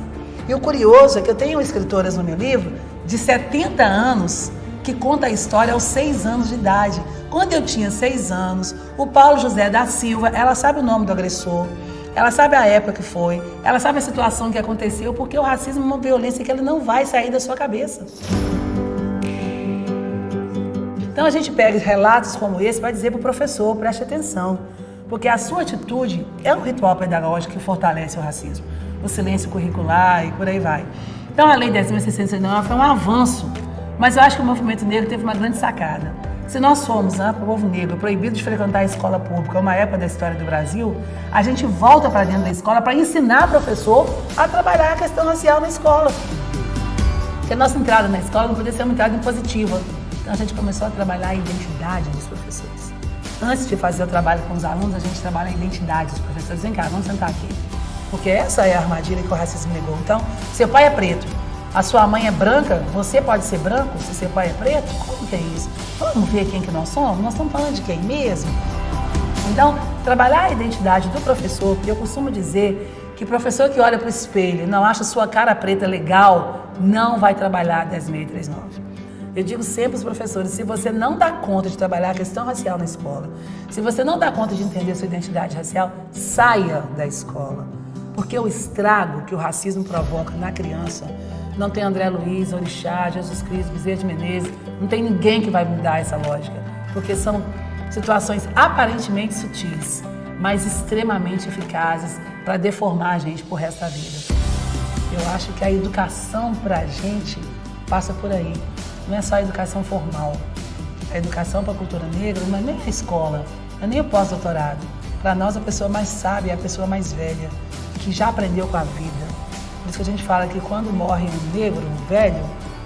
E o curioso é que eu tenho escritoras no meu livro de 70 anos que conta a história aos 6 anos de idade. Quando eu tinha 6 anos, o Paulo José da Silva, ela sabe o nome do agressor, ela sabe a época que foi, ela sabe a situação que aconteceu, porque o racismo é uma violência que ele não vai sair da sua cabeça. Então a gente pega relatos como esse para dizer para o professor, preste atenção, porque a sua atitude é um ritual pedagógico que fortalece o racismo, o silêncio curricular e por aí vai. Então a Lei 10.609 foi um avanço, mas eu acho que o movimento negro teve uma grande sacada. Se nós fomos, o povo negro, proibido de frequentar a escola pública, uma época da história do Brasil, a gente volta para dentro da escola para ensinar o professor a trabalhar a questão racial na escola. Porque a nossa entrada na escola não podia ser uma entrada impositiva. Então a gente começou a trabalhar a identidade dos professores. Antes de fazer o trabalho com os alunos, a gente trabalha a identidade dos professores. Vem cá, vamos sentar aqui. Porque essa é a armadilha que o racismo negou. Então, seu pai é preto, a sua mãe é branca, você pode ser branco se seu pai é preto? Como que é isso? Vamos ver quem que nós somos? Nós estamos falando de quem mesmo? Então, trabalhar a identidade do professor, porque eu costumo dizer que professor que olha para o espelho e não acha sua cara preta legal, não vai trabalhar 10.039. Eu digo sempre aos professores, se você não dá conta de trabalhar a questão racial na escola, se você não dá conta de entender sua identidade racial, saia da escola. Porque o estrago que o racismo provoca na criança, não tem André Luiz, Orixá, Jesus Cristo, Bezerra de Menezes, não tem ninguém que vai mudar essa lógica, porque são situações aparentemente sutis, mas extremamente eficazes para deformar a gente pro resto da vida. Eu acho que a educação para a gente passa por aí. Não é só a educação formal. A educação para a cultura negra não é nem a escola, não é nem o pós-doutorado. Para nós, a pessoa mais sábia é a pessoa mais velha, que já aprendeu com a vida. Por isso que a gente fala que quando morre um negro, um velho,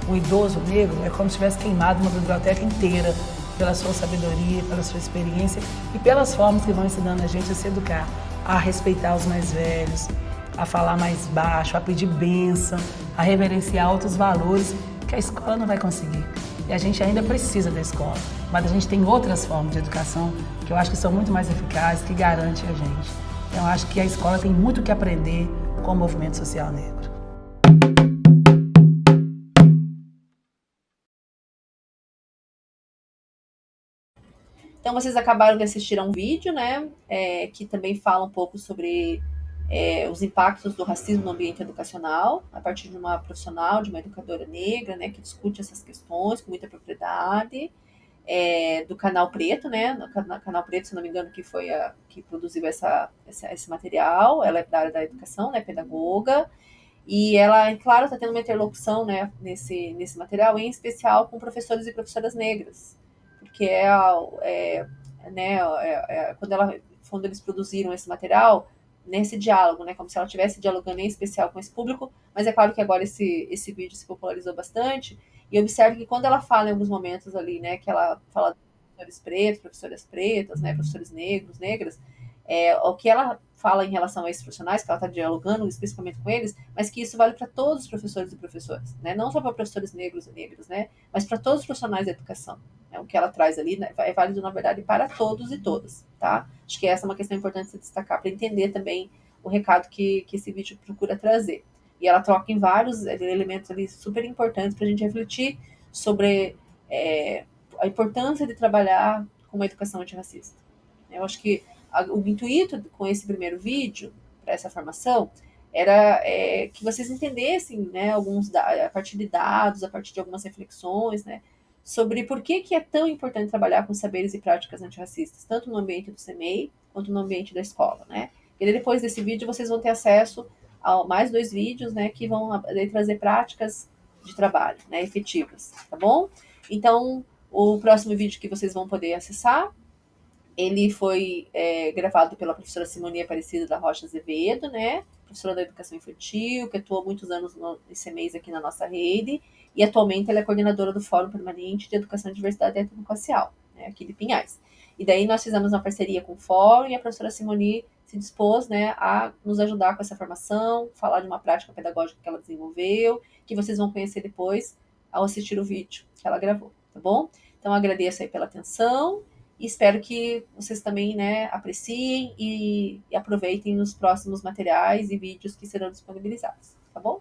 um idoso negro, é como se tivesse queimado uma biblioteca inteira pela sua sabedoria, pela sua experiência e pelas formas que vão ensinando a gente a se educar, a respeitar os mais velhos, a falar mais baixo, a pedir bênção, a reverenciar outros valores que a escola não vai conseguir. E a gente ainda precisa da escola, mas a gente tem outras formas de educação que eu acho que são muito mais eficazes, que garantem a gente. Então, eu acho que a escola tem muito que aprender com o movimento social negro. Então, vocês acabaram de assistir a um vídeo, né, que também fala um pouco sobre os impactos do racismo no ambiente educacional, a partir de uma profissional, de uma educadora negra, né, que discute essas questões com muita propriedade, do Canal Preto, né, no Canal Preto, se não me engano, que foi a que produziu esse material. Ela é da área da educação, né, pedagoga, e ela, claro, está tendo uma interlocução, né, nesse material, em especial com professores e professoras negras, porque quando eles produziram esse material, nesse diálogo, né, como se ela estivesse dialogando em especial com esse público, mas é claro que agora esse vídeo se popularizou bastante, e observe que quando ela fala em alguns momentos ali, né, que ela fala de professores pretos, professoras pretas, né, professores negros, negras, o que ela fala em relação a esses profissionais, que ela está dialogando especificamente com eles, mas que isso vale para todos os professores e professoras, né, não só para professores negros e negras, né, mas para todos os profissionais da educação. O que ela traz ali, né, é válido, na verdade, para todos e todas, tá? Acho que essa é uma questão importante de se destacar para entender também o recado que esse vídeo procura trazer. E ela troca em vários elementos ali super importantes para a gente refletir sobre a importância de trabalhar com uma educação antirracista. Eu acho que O intuito com esse primeiro vídeo, para essa formação, era que vocês entendessem, né, a partir de dados, a partir de algumas reflexões, né, sobre por que é tão importante trabalhar com saberes e práticas antirracistas, tanto no ambiente do CMEI quanto no ambiente da escola, né. E depois desse vídeo vocês vão ter acesso a mais 2 vídeos, né, que vão trazer práticas de trabalho, né, efetivas, tá bom? Então, o próximo vídeo que vocês vão poder acessar, ele foi gravado pela professora Simone Aparecida da Rocha Azevedo, né, professora da educação infantil, que atuou muitos anos no ICMEIs aqui na nossa rede, e atualmente ela é coordenadora do Fórum Permanente de Educação e Diversidade Étnico-Racial, né, aqui de Pinhais. E daí nós fizemos uma parceria com o Fórum e a professora Simone se dispôs, né, a nos ajudar com essa formação, falar de uma prática pedagógica que ela desenvolveu, que vocês vão conhecer depois ao assistir o vídeo que ela gravou, tá bom? Então agradeço aí pela atenção e espero que vocês também, né, apreciem e aproveitem nos próximos materiais e vídeos que serão disponibilizados, tá bom?